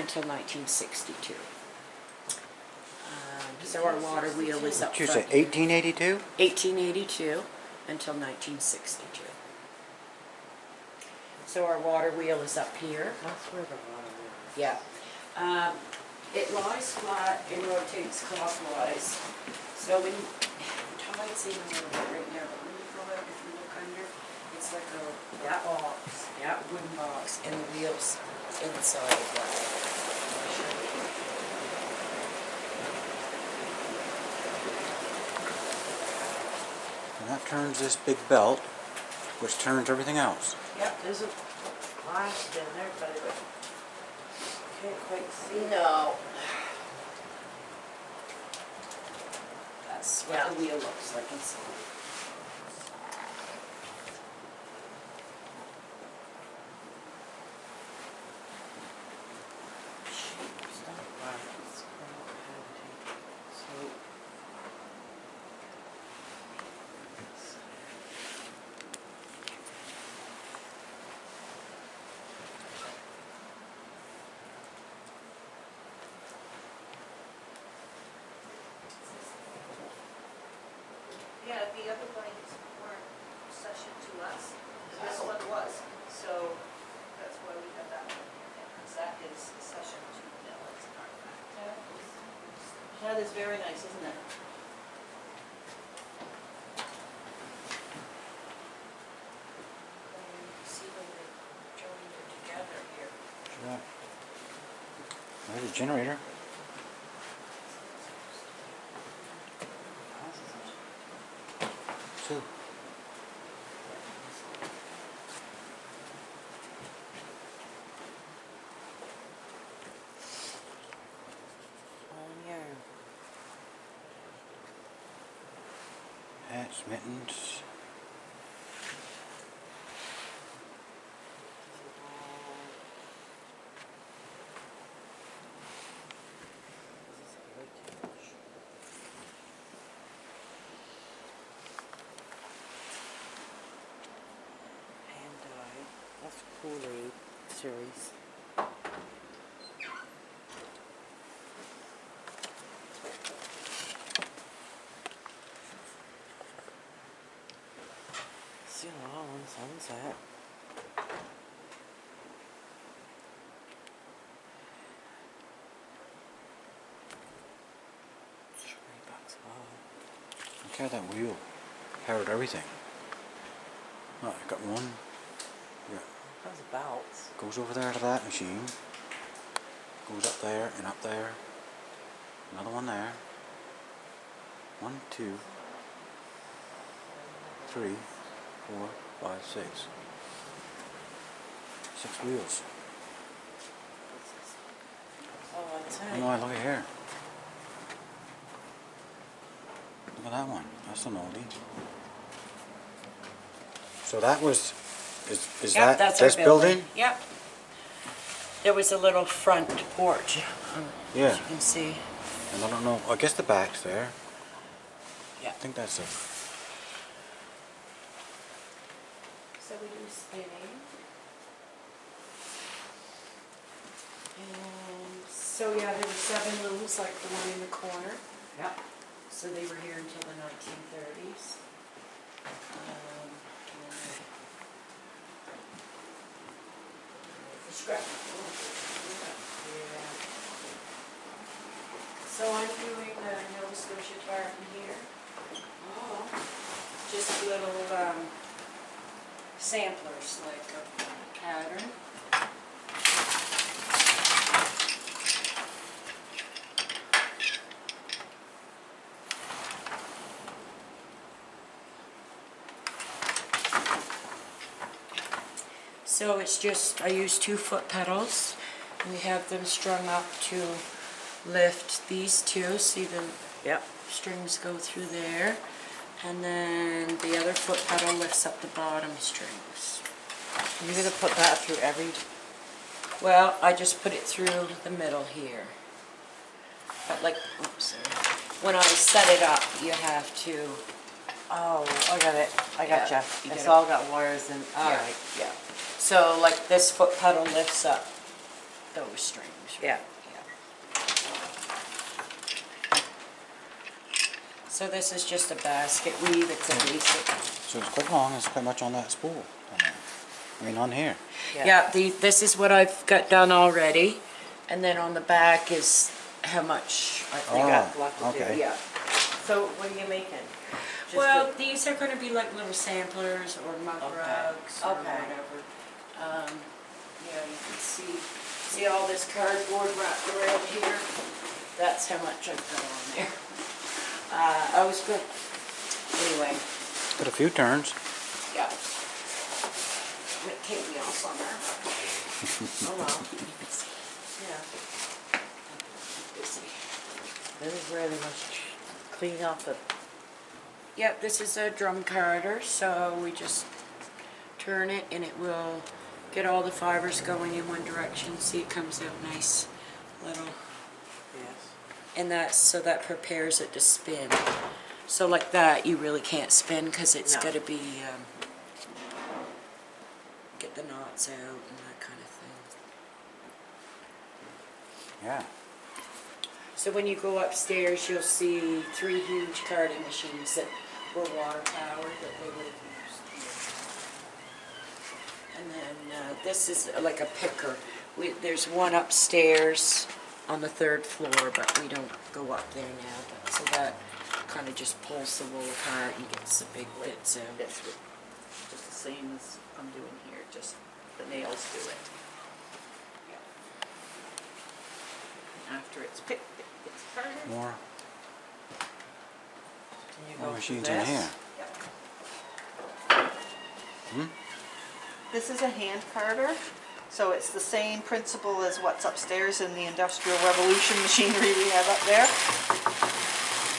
until 1962. So our water wheel is up Did you front say here. 1882? 1882 until 1962. So our water wheel is up here. That's where the water is. Yeah. It lies flat and rotates clockwise. So when tide's in a little bit right now, but when you go out, if you look under, it's like that box, that wooden box, and the wheels inside of that. And that turns this big belt, which turns everything else. Yep. There's a blast in there, but I can't quite see. No. That's what Yeah. the wheel looks like inside. Yeah, the other blanks weren't session to us, this one was, so that's why we have that one here, because that is session to Mill, it's an artifact. That is very nice, isn't it? See when they're joined together here. Yeah. There's a generator. Two. Hats, mittens. That's Kool-Aid series. See all on Sunset. $20 off. Look how that wheel powered everything. Oh, I got one. Yeah. How's belts? Goes over there to that machine. Goes up there and up there. Another one there. 1, 2, 3, 4, 5, 6. 6 wheels. Oh, that's Oh no, look at here. Look at that one. That's an oldie. So that was, is Yep, that that's this our building? Yep. There was a little front porch, Yeah. as you can see. And I don't know, I guess the back's there. Yeah. I think that's a, So we do spinning. And so yeah, there were 7 looms like the one in the corner. Yep. So they were here until the 1930s. And the scrap. Yeah. So I'm doing the Nova Scotia tartan here. Oh. Just little samplers, like a pattern. So it's just, I use 2 foot pedals. We have them strung up to lift these two. See the strings go through there. And then the other foot pedal lifts up the bottom strings. You're going to put that through every... Well, I just put it through the middle here. But like, oops, sorry. When I set it up, you have to... Oh, I got it. I got Yeah, gotcha. you It's get it. all got wires and... All Yeah, right. yeah. So like this foot pedal lifts up those strings. Yeah. So this is just a basket weave, it's a basic. So it's quite long, it's quite much on that spool. On there. I mean, on here. Yeah, this is what I've got done already, and then on the back is how much I think. You got left to do. okay. Yeah. So what are you making? Just Well, a- these are gonna be like little samplers or mug Okay. rugs or Okay. whatever. Yeah, you can see all this cardboard wrapped around here? That's how much I've got on there. I was good. Anyway, Got a few turns. yeah. It take me off on there. Oh, well. Yeah. Busy. This is really much clean off the, Yep, this is a drum carder, so we just turn it and it will get all the fibers going in one direction. See, it comes out nice little, yes. and so that prepares it to spin. So like that, you really can't spin because it's No. got to be, get the knots out and that kind of thing. Yeah. So when you go upstairs, you'll see 3 huge carding machines that were water powered that they would have used. And then this is like a picker. There's one upstairs on the 3rd floor, but we don't go up there now. So that kind of just pulls the wool apart and gets the big bits out. That's what, just the same as I'm doing here, just the nails do it. After it's picked, it gets carded. More, Then you more go through machines in this. here. Hmm? This is a hand carder, so it's the same principle as what's upstairs in the Industrial Revolution machinery we have up there.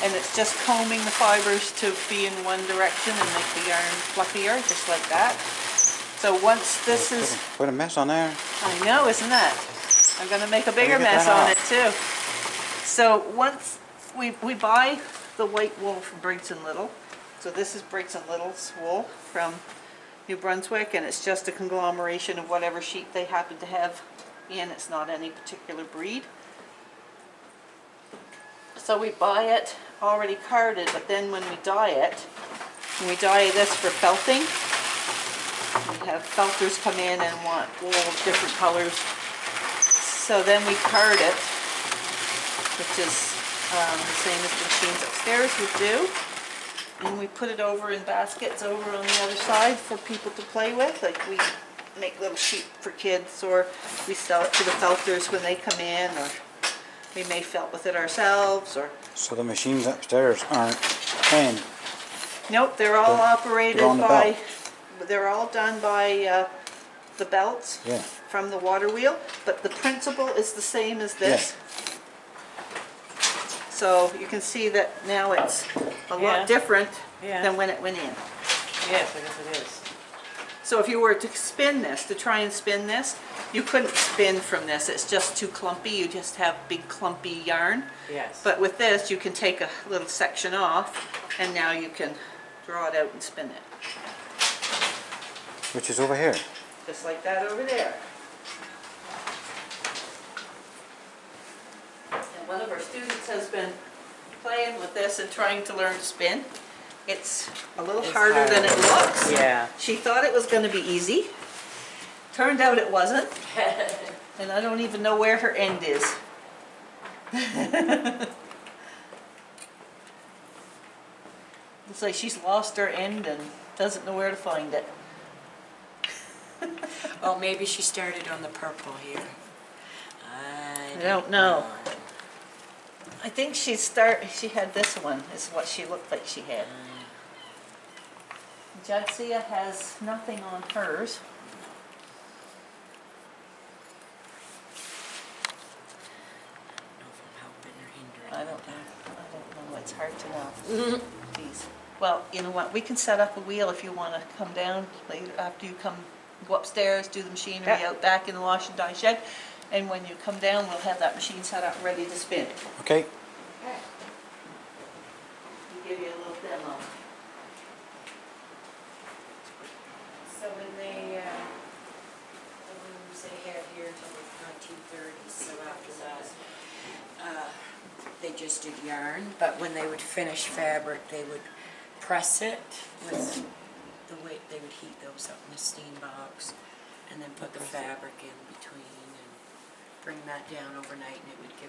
And it's just combing the fibers to be in one direction and make the yarn fluffier, just like that. So once this is, Put a mess on there. I know, isn't that? I'm gonna make a bigger me get mess that on out. it too. So once we buy the white wool from Briggs & Little, so this is Briggs & Little's wool from New Brunswick, and it's just a conglomeration of whatever sheep they happen to have in. It's not any particular breed. So we buy it already carded, but then when we dye this for felting. We have felters come in and want wool of different colors. So then we card it, which is the same as the machines upstairs would do. And we put it over in baskets over on the other side for people to play with. Like we make little sheep for kids, or we sell it to the felters when they come in, or we may felt with it ourselves, or... So the machines upstairs aren't hand. Nope, they're all operated they're on the by, belt. they're all done by the belts Yeah. from the water wheel, but the principle is the same as this. So you can see that now it's a Yeah. lot different Yeah. than when it went in. Yes, I guess it is. So if you were to spin this, to try and spin this, you couldn't spin from this. It's just too clumpy. You just have big clumpy yarn. Yes. But with this, you can take a little section off, and now you can draw it out and spin it. Which is over here. Just like that over there. And one of our students has been playing with this and trying to learn to spin. It's a little It's harder than it hard. looks. Yeah. She thought it was going to be easy. Turned out it wasn't. And I don't even know where her end is. It's like she's lost her end and doesn't know where to find it. Oh, maybe she started on the purple here. I don't know. I think she had this one, is what she looked like she had. Jadzia has nothing on hers. I don't know, it's hard to know. These. Well, you know what, we can set up a wheel if you want to come down later, after you go upstairs, do the machinery Yeah. out back in the wash and dye shed. And when you come down, we'll have that machine set up ready to spin. Okay. We'll give you a little demo. So when the rooms they had here until the 1930s, they just did yarn, but when they would finish fabric, they would press it with the way, they would heat those up in the steam box and then put the fabric in between and bring that down overnight, and it would give